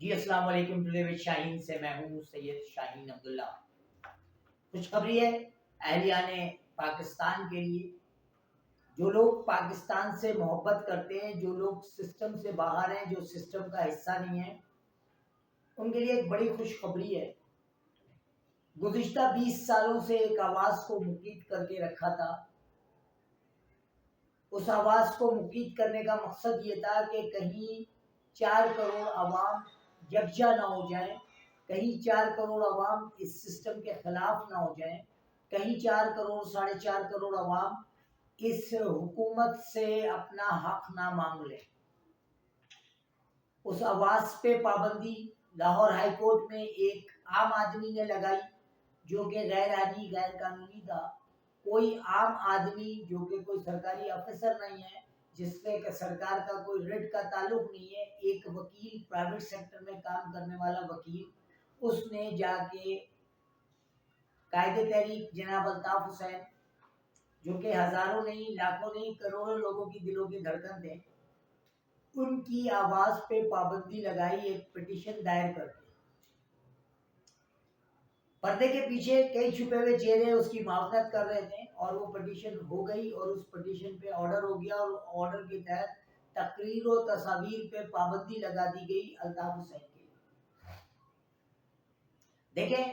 جی السلام علیکم. Today with شاہین سے میں ہوں سید شاہین عبداللہ. خوشخبری ہے اہلیان پاکستان کے لیے. جو لوگ پاکستان سے محبت کرتے ہیں، جو لوگ سسٹم سے باہر ہیں، جو سسٹم کا حصہ نہیں ہیں، ان کے لیے ایک بڑی خوشخبری ہے. گزشتہ 20 سالوں سے ایک آواز کو مقید کر کے رکھا تھا. اس آواز کو مقید کرنے کا مقصد یہ تھا کہ کہیں 4 کروڑ عوام یکجا نہ ہو جائیں، کہیں 4 کروڑ عوام اس سسٹم کے خلاف نہ ہو جائیں، کہیں 4 کروڑ 4.5 کروڑ عوام اس حکومت سے اپنا حق نہ مانگ لیں. اس آواز پہ پابندی لاہور ہائی کورٹ میں ایک عام آدمی نے لگائی جو کہ غیر عادی غیر قانونی تھا. کوئی عام آدمی جو کہ کوئی سرکاری افسر نہیں ہے، جس سے کہ سرکار کا کوئی ریٹ کا تعلق نہیں ہے، ایک وکیل، پرائیویٹ سیکٹر میں کام کرنے والا وکیل، اس نے جا کے قائد تحریک جناب الطاف حسین، جو کہ ہزاروں نہیں، لاکھوں نہیں، کروڑوں لوگوں کی دلوں کی دھڑکن تھے، ان کی آواز پہ پابندی لگائی ایک پٹیشن دائر کر کے. پردے کے پیچھے کئی چھپے ہوئے چہرے اس کی معاونت کر رہے تھے، اور وہ پٹیشن ہو گئی اور اس پٹیشن پہ آرڈر ہو گیا، اور آرڈر کے تحت تقریر و تصاویر پہ پابندی لگا دی گئی الطاف حسین کے. دیکھیں،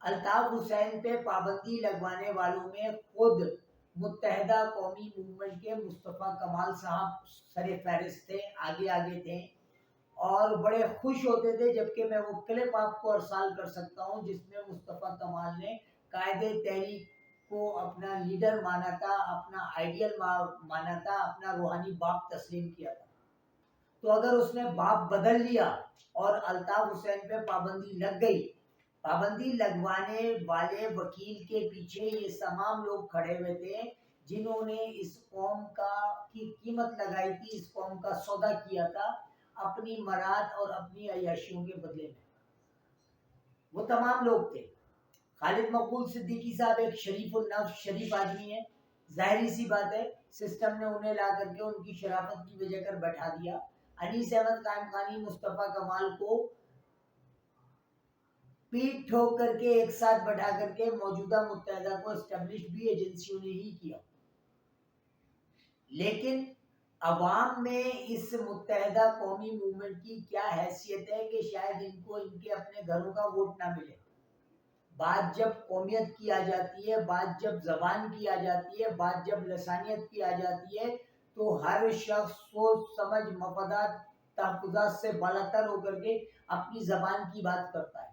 الطاف حسین پہ پابندی لگوانے والوں میں خود متحدہ قومی موومنٹ کے مصطفیٰ کمال صاحب سر فہرست تھے، آگے تھے، اور بڑے خوش ہوتے تھے. جبکہ میں وہ کلپ آپ کو ارسال کر سکتا ہوں جس میں مصطفیٰ کمال نے قائد تحریک کو اپنا لیڈر مانا تھا، اپنا آئیڈیل مانا تھا، اپنا روحانی باپ تسلیم کیا تھا. تو اگر اس نے باپ بدل لیا اور الطاف حسین پہ پابندی لگ گئی، پابندی لگوانے والے وکیل کے پیچھے یہ تمام لوگ کھڑے ہوئے تھے جنہوں نے اس قوم کی قیمت لگائی تھی، اس قوم کا سودا کیا تھا اپنی مراد اور اپنی عیاشیوں کے بدلے میں. وہ تمام لوگ تھے. خالد مقبول صدیقی صاحب ایک شریف النفس شریف آدمی ہے، ظاہری سی بات ہے سسٹم نے انہیں لا کر کے ان کی شرافت کی وجہ کر بیٹھا دیا. انیس احمد قائم خانی مصطفیٰ کمال کو پیٹ ٹھوک کر کے ایک ساتھ بٹھا کر کے موجودہ متحدہ کو اسٹیبلش بھی ایجنسیوں نے ہی کیا. لیکن عوام میں اس متحدہ قومی موومنٹ کی کیا حیثیت ہے کہ شاید ان کو ان کے اپنے گھروں کا ووٹ نہ ملے. بات جب قومیت کی آ جاتی ہے، بات جب زبان کی آ جاتی ہے، بات جب لسانیت کی آ جاتی ہے، تو ہر شخص سوچ سمجھ مفادات تحفظات سے بالاتر ہو کر کے اپنی زبان کی بات کرتا ہے.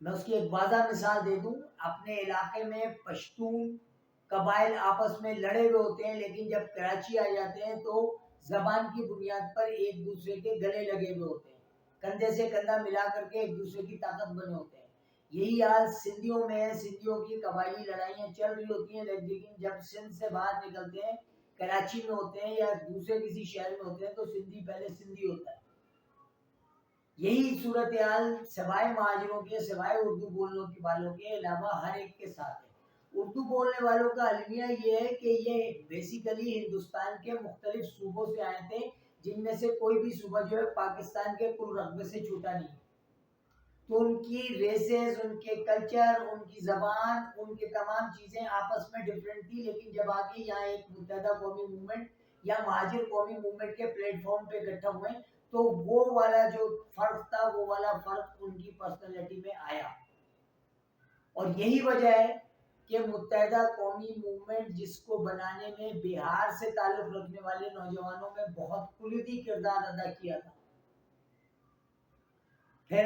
میں اس کی ایک واضح مثال دے دوں. اپنے علاقے میں پشتون قبائل آپس میں لڑے ہوئے ہوتے ہیں، لیکن جب کراچی آ جاتے ہیں تو زبان کی بنیاد پر ایک دوسرے کے گلے لگے ہوئے ہوتے ہیں، کندھے سے کندھا ملا کر کے ایک دوسرے کی طاقت بنے ہوتے ہیں. یہی حال سندھیوں میں ہے. سندھیوں کی قبائلی لڑائیاں چل رہی ہوتی ہیں، لیکن جب سندھ سے باہر نکلتے ہیں، کراچی میں ہوتے ہیں یا دوسرے کسی شہر میں ہوتے ہیں، تو سندھی پہلے سندھی ہوتا ہے. یہی صورتحال سوائے مہاجروں کے، سوائے اردو بولنے والوں کے علاوہ ہر ایک کے ساتھ ہے. اردو بولنے والوں کا المیہ یہ ہے کہ یہ بیسیکلی ہندوستان کے مختلف صوبوں سے آئے تھے، جن میں سے کوئی بھی صوبہ جو ہے پاکستان کے کل رقبے سے چھوٹا نہیں. تو ان کی ریسز، ان کے کلچر، ان کی زبان، ان کے تمام چیزیں آپس میں ڈفرینٹ تھی. لیکن جب آگے یہاں ایک متحدہ قومی موومنٹ یا مہاجر قومی موومنٹ کے پلیٹ فارم پہ اکٹھا ہوئے، تو وہ والا جو فرق تھا، وہ والا فرق ان کی پرسنالٹی میں آیا. اور یہی وجہ ہے کہ متحدہ قومی موومنٹ جس کو بنانے میں بہار سے تعلق رکھنے والے نوجوانوں میں بہت کلیدی کردار ادا کیا تھا. پھر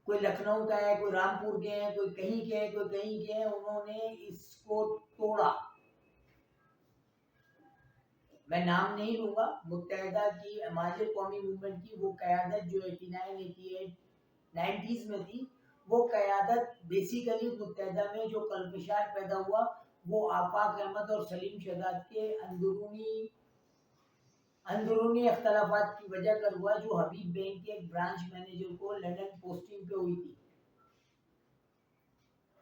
کوئی لکھنؤ کا ہے، کوئی رامپور کے ہیں، کوئی کہیں کے ہیں، کوئی کہیں کے ہیں، انہوں نے اس کو توڑا. میں نام نہیں لوں گا. متحدہ کی مہاجر قومی موومنٹ کی وہ قیادت جو 89 88 90s میں تھی، وہ قیادت بیسیکلی متحدہ میں جو کلفشار پیدا ہوا وہ آفاق احمد اور سلیم شہزاد کے اندرونی اختلافات کی وجہ کر ہوا، جو حبیب بینک کے ایک برانچ مینیجر کو لنڈن پوسٹنگ پہ ہوئی تھی.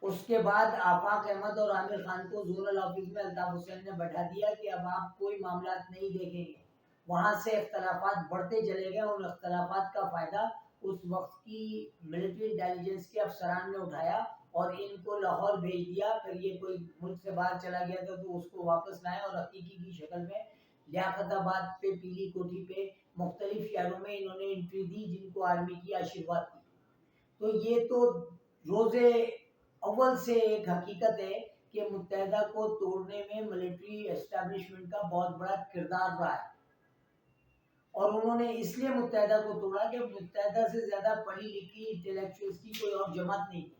اس کے بعد آفاق احمد اور عامر خان کو زونل آفس میں الطاف حسین نے بٹھا دیا کہ اب آپ کوئی معاملات نہیں دیکھیں گے، وہاں سے اختلافات بڑھتے چلے گئے. ان اختلافات کا فائدہ اس وقت کی ملٹری انٹیلیجنس کے افسران نے اٹھایا اور ان کو لاہور بھیج دیا. پھر یہ کوئی ملک سے باہر چلا گیا تھا تو اس کو واپس لائے اور حقیقی کی شکل میں لیاقت آباد پہ، پیلی کوٹھی پہ، مختلف شہروں میں انہوں نے انٹری دی جن کو آرمی کی آشیرواد دی. تو یہ تو روز اول سے ایک حقیقت ہے کہ متحدہ کو توڑنے میں ملٹری اسٹیبلشمنٹ کا بہت بڑا کردار رہا ہے. اور انہوں نے اس لیے متحدہ کو توڑا کہ متحدہ سے زیادہ پڑھی لکھی انٹلیکچوئلز کی کوئی اور جماعت نہیں تھی.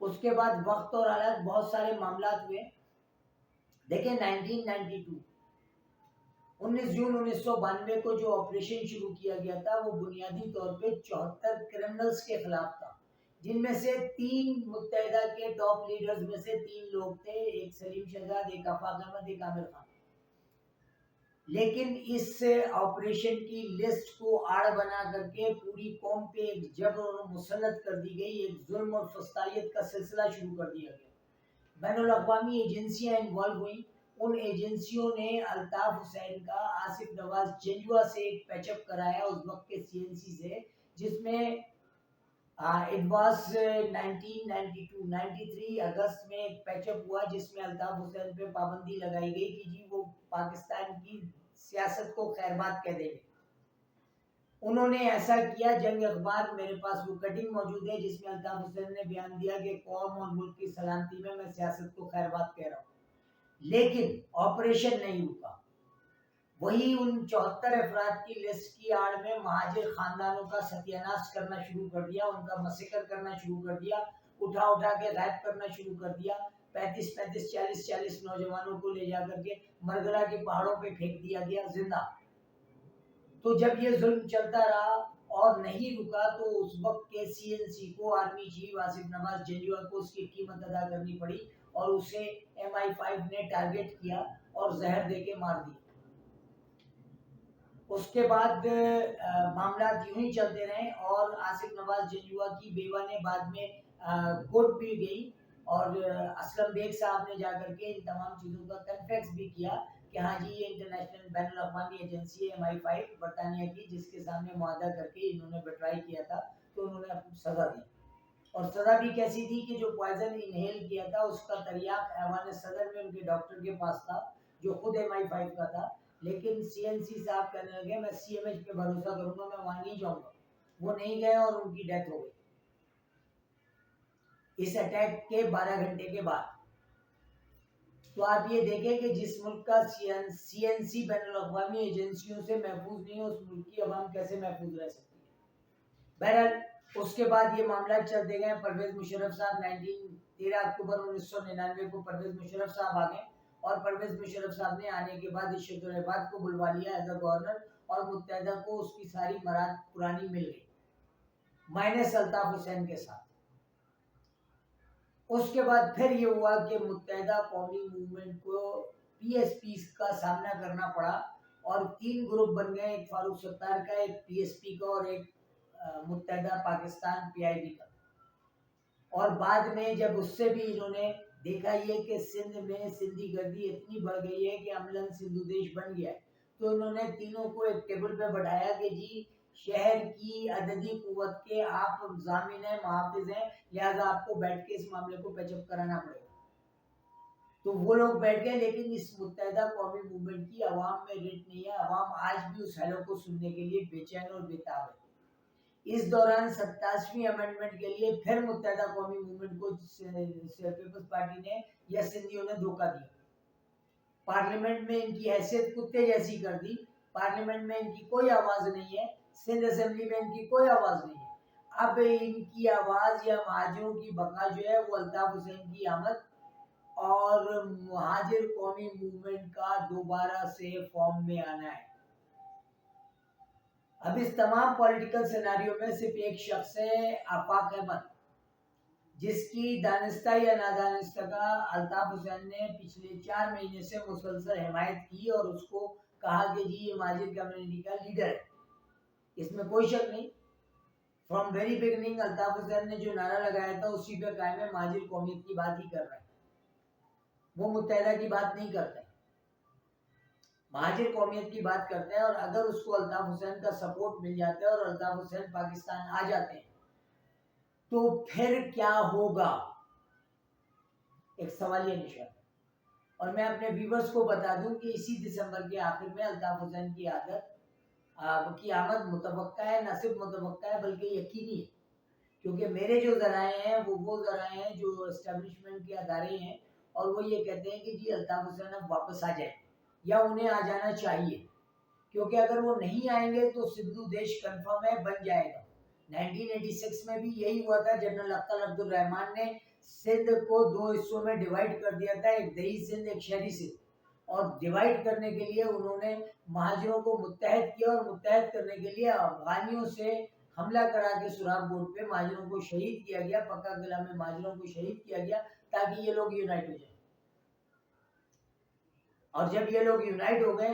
اس کے بعد وقت اور حالات بہت سارے معاملات ہوئے. دیکھیں 1992 19 جون 1992 کو جو آپریشن شروع کیا گیا تھا وہ بنیادی طور پہ 74 کرمنلز کے خلاف تھا، جن میں سے 3 متحدہ کے ٹاپ لیڈرز میں سے 3 لوگ تھے، ایک سلیم شہزاد، ایک آفاق احمد، ایک عامر خان. لیکن اس آپریشن کی لسٹ کو آڑ بنا کر کے پوری قوم پہ ایک جبر اور مسلط کر دی گئی، ایک ظلم اور فسطائیت کا سلسلہ شروع کر دیا گیا. بین الاقوامی ایجنسیاں انوالو ہوئیں. ان ایجنسیوں نے الطاف حسین کا آصف نواز جنجوہ سے ایک پیچ اپ کرایا اس وقت کے سی این سی سے، جس میں it was 1992 اگست میں ایک پیچ اپ ہوا جس میں الطاف حسین پہ پابندی لگائی گئی کہ جی وہ پاکستان کی سیاست کو خیر بات کہہ دیں گے. انہوں نے ایسا کیا. جنگ اخبار میرے پاس وہ کٹنگ موجود ہے جس میں الطاف حسین نے بیان دیا کہ قوم اور ملک کی سلامتی میں سیاست کو خیر بات کہہ رہا ہوں. لیکن آپریشن نہیں رکا. وہی ان 74 افراد کی لسٹ کی آڑ میں مہاجر خاندانوں کا ستیاناش کرنا شروع کر دیا، ان کا مسکر کرنا شروع کر دیا، اٹھا کے غائب کرنا شروع کر دیا. 35 40 نوجوانوں کو لے جا کر کے مرگلا کے پہاڑوں پہ پھینک دیا گیا زندہ. تو جب یہ ظلم چلتا رہا اور نہیں رکا تو اس وقت کے سی این سی کو، آرمی چیف آصف نواز جنجوہ کو اس کی قیمت ادا کرنی پڑی اور اسے MI5 نے ٹارگٹ کیا اور زہر دے کے مار دیا. اس کے بعد معاملات یوں ہی چلتے رہے اور آصف نواز جنجوہ کی بیوہ نے بعد میں کورٹ بھی گئی اور اسلم بیگ صاحب نے جا کر کے ان تمام چیزوں کا کنفیس بھی کیا کہ ہاں جی یہ انٹرنیشنل بین الاقوامی ایجنسی ہے MI5 برطانیہ کی، جس کے سامنے معاہدہ کر کے انہوں نے بٹرائی کیا تھا. تو انہوں نے سزا دی اور سزا بھی کیسی تھی کہ جو پوائزن انہیل کیا تھا اس کا تریاق ایوان صدر میں ان کے ڈاکٹر کے پاس تھا جو خود MI5 کا تھا. لیکن سی این سی صاحب کہنے لگے میں سی ایم ایچ پہ بھروسہ کروں گا، میں وہاں نہیں جاؤں گا. وہ نہیں گئے اور ان کی ڈیتھ ہو گئی اس اٹیک کے 12 گھنٹے کے بعد. تو آپ یہ دیکھیں کہ جس ملک کا سی این سی بین الاقوامی ایجنسیوں سے محفوظ نہیں ہے اس ملک کی عوام کیسے محفوظ رہ سکتی ہے. بہرحال اس کے بعد یہ معاملات چلتے گئے. پرویز مشرف صاحب 13 اکتوبر 1999 کو پرویز مشرف صاحب آ گئے اور پرویز مشرف صاحب نے آنے کے بعد ارشد العباد کو بلوا لیا ایز اے گورنر اور متحدہ کو اس کی ساری مراد پرانی مل گئی مائنس الطاف حسین کے ساتھ. اس کے بعد پھر یہ ہوا کہ متحدہ قومی موومنٹ کو PSP کا سامنا کرنا پڑا اور 3 گروپ بن گئے، ایک فاروق ستار کا، ایک PSP کا اور ایک متحدہ پاکستان PIB کا. اور بعد میں جب اس سے بھی انہوں نے دیکھا یہ کہ سندھ میں سندھی گردی اتنی بڑھ گئی ہے کہ عملاً سندھو دیش بن گیا ہے، تو انہوں نے تینوں کو ایک ٹیبل پہ بٹھایا کہ جی شہر کی عددی قوت کے آپ ضامن ہیں، محافظ ہیں، لہذا آپ کو بیٹھ کے اس معاملے کو پیچ اپ کرانا پڑے گا. تو وہ لوگ بیٹھ گئے. لیکن اس متحدہ قومی موومنٹ کی عوام میں ریٹ نہیں ہے. عوام آج بھی اس حلوں کو سننے کے لیے بے چین اور بےتاب ہے. اس دوران 87ویں امینڈمنٹ کے لیے پھر متحدہ قومی موومنٹ کو پیپلز پارٹی نے یا سندھیوں نے دھوکہ دیا. پارلیمنٹ میں ان کی حیثیت کتے جیسی کر دی. پارلیمنٹ میں ان کی کوئی آواز نہیں ہے، سندھ اسمبلی میں ان کی کوئی آواز نہیں ہے. اب ان کی آواز یا مہاجروں کی بقا جو ہے وہ الطاف حسین کی آمد اور مہاجر قومی موومنٹ کا دوبارہ سے فارم میں آنا ہے. اب اس تمام پولیٹیکل سیناریو میں صرف ایک شخص ہے، آفاق احمد، جس کی دانستہ یا نادانستہ کا الطاف حسین نے پچھلے 4 مہینے سے مسلسل حمایت کی اور اس کو کہا کہ جی یہ مہاجر کمیونٹی کا لیڈر ہے. اس میں کوئی شک نہیں. From very beginning Altaf Hussain نے جو نعرہ لگایا تھا اسی پہ قائم ہے. مہاجر قومیت کی بات ہی کر رہے ہیں، وہ متحدہ کی بات نہیں کرتے. مہاجر قومیت کی بات کرتے ہیں، اور اگر اس کو الطاف حسین کا سپورٹ مل جاتا ہے اور الطاف حسین پاکستان آ جاتے ہیں تو پھر کیا ہوگا، ایک سوالیہ نشان۔ اور میں اپنے ویورز کو بتا دوں کہ اسی دسمبر کے آخر میں الطاف حسین کی آمد متوقع ہے، نہ صرف متوقع ہے بلکہ یقینی ہے، کیونکہ میرے جو ذرائع ہیں وہ ذرائع ہیں جو اسٹیبلشمنٹ کے ادارے ہیں، اور وہ یہ کہتے ہیں کہ جی الطاف حسین اب واپس آ جائیں یا انہیں آ جانا چاہیے، کیونکہ اگر وہ نہیں آئیں گے تو سندھو دیش کنفرم ہے، بن جائے گا۔ 1986 میں بھی یہی ہوا تھا، جنرل اختر عبد الرحمان نے سندھ کو 2 حصوں میں ڈیوائیڈ کر دیا تھا، ایک دیہی سندھ ایک شہری سندھ، اور ڈیوائیڈ کرنے کے لیے انہوں نے مہاجروں کو متحد کیا، اور متحد کرنے کے لیے افغانیوں سے حملہ کرا کے سراغ بورڈ پہ مہاجروں کو شہید کیا گیا، پکا قلعہ میں مہاجروں کو شہید کیا گیا تاکہ یہ لوگ یونائٹ ہو جائیں۔ اور جب یہ لوگ یونائٹ ہو گئے،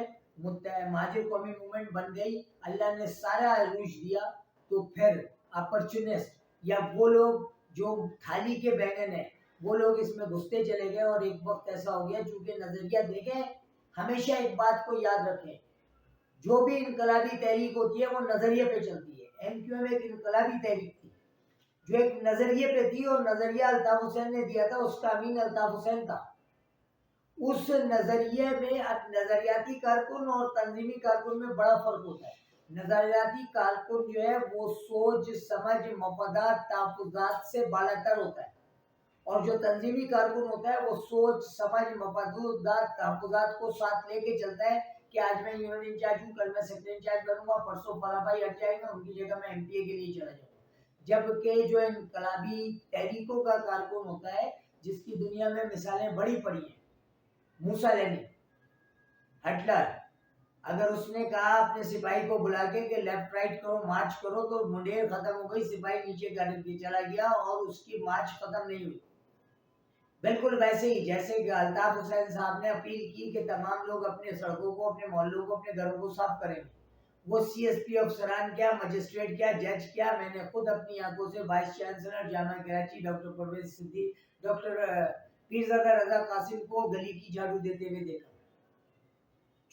مہاجر قومی موومنٹ بن گئی، اللہ نے سارا عروج دیا، تو پھر اپرچونسٹ یا وہ لوگ جو تھالی کے بینگن ہیں وہ لوگ اس میں گھستے چلے گئے، اور ایک وقت ایسا ہو گیا، چونکہ نظریہ دیکھیں، ہمیشہ ایک بات کو یاد رکھیں، جو بھی انقلابی تحریک ہوتی ہے وہ نظریے پہ چلتی ہے۔ ایم کیو ایم ایک انقلابی تحریک تھی جو ایک نظریے پہ تھی، اور نظریہ الطاف حسین نے دیا تھا، اس کا امین الطاف حسین تھا۔ اس نظریے میں نظریاتی کارکن اور تنظیمی کارکن میں بڑا فرق ہوتا ہے۔ نظریاتی کارکن جو ہے وہ سوچ سمجھ مفادات تحفظات سے بالا تر ہوتا ہے، اور جو تنظیمی کارکن ہوتا ہے وہ سوچ سمجھ مفادات تحفظات کو ساتھ لے کے چلتا ہے کہ آج میں یونین انچارج ہوں، کل میں سیکٹری انچارج بنوں گا، پرسوں فلاں بھائی ہٹ جائیں گے، ان کی جگہ میں ایم پی اے کے لیے چلا جاؤں گا۔ جبکہ جو انقلابی تحریکوں کا کارکن ہوتا ہے، جس کی دنیا میں مثالیں بڑی پڑی ہیں، موسولینی، ہٹلر، اگر اس نے کہا اپنے سپاہی کو بلا کے کہ لیفٹ رائٹ کرو، مارچ کرو، تو منڈیر ختم ہو گئی، سپاہی نیچے گرد کے چلا گیا اور اس کی مارچ ختم نہیں ہوئی۔ بالکل ویسے ہی جیسے کہ الطاف حسین صاحب نے اپیل کی کہ تمام لوگ اپنے سڑکوں کو، اپنے محلوں کو، اپنے گھروں کو صاف کریں گے، وہ سی ایس پی افسران کیا، مجسٹریٹ کیا، جج کیا، میں نے خود اپنی آنکھوں سے وائس چانسلر جامعہ کراچی ڈاکٹر پرویز صدیق، ڈاکٹر پیرزادہ رضا قاسم کو گلی کی جھاڑو دیتے ہوئے دیکھا،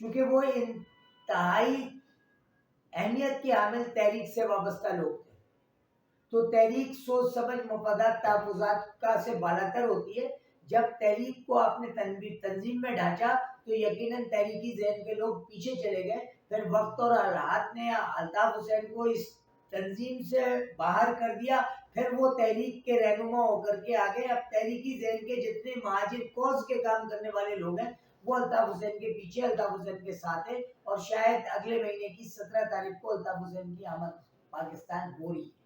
چونکہ وہ انتہائی اہمیت کے حامل تحریک سے وابستہ لوگ تھے۔ تو تحریک سوچ سمجھ مفادات تحفظات کا سے بالاتر ہوتی ہے۔ جب تحریک کو آپ نے تنظیم میں ڈھانچا تو یقیناً تحریکی ذہن کے لوگ پیچھے چلے گئے، پھر وقت اور حالات نے الطاف حسین کو اس تنظیم سے باہر کر دیا، پھر وہ تحریک کے رہنما ہو کر کے آگے۔ اب تحریکی ذہن کے جتنے مہاجر کوز کے کام کرنے والے لوگ ہیں وہ الطاف حسین کے پیچھے، الطاف حسین کے ساتھ ہے، اور شاید اگلے مہینے کی 17 تاریخ کو الطاف حسین کی آمد پاکستان ہو رہی ہے۔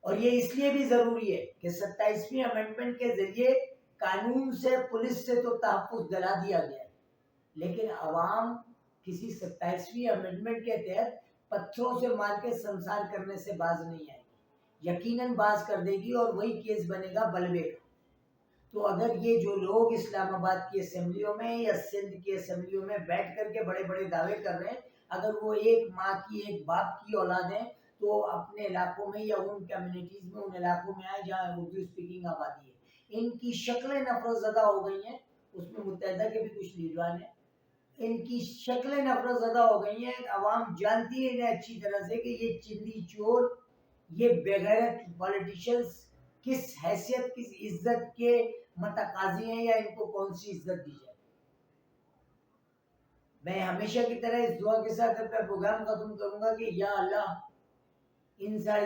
اور یہ اس لیے بھی ضروری ہے کہ 27ویں امینڈمنٹ کے ذریعے قانون سے، پولیس سے تو تحفظ دلا دیا گیا ہے، لیکن عوام کسی 27ویں امینڈمنٹ کے تحت پتھروں سے مار کے سنسار کرنے سے باز نہیں آئے گی، یقیناً باز کر دے گی، اور وہی کیس بنے گا بلبے کا۔ تو اگر یہ جو لوگ اسلام آباد کی اسمبلیوں میں یا سندھ کی اسمبلیوں میں بیٹھ کر کے بڑے بڑے دعوے کر رہے ہیں، اگر وہ ایک ماں کی، ایک باپ کی اولاد ہیں، تو اپنے علاقوں میں یا ان کمیونٹیز میں، ان علاقوں میں آئے جہاں اردو اسپیکنگ آبادی ہے۔ ان کی شکلیں نفرت زدہ ہو گئی ہیں، اس میں متحدہ کے بھی کچھ لیڈران ہیں، ان کی شکلیں نفرت زدہ ہو گئی ہیں، عوام جانتی ہے انہیں اچھی طرح سے کہ یہ چندی چور، یہ بغیرت پولیٹیشنز کس حیثیت، کس عزت کے متقاضی ہیں، یا ان کو کون سی عزت دی جائے۔ میں ہمیشہ کی طرح اس دعا کے ساتھ اپنا پروگرام ختم کروں گا کہ یا اللہ ان ساری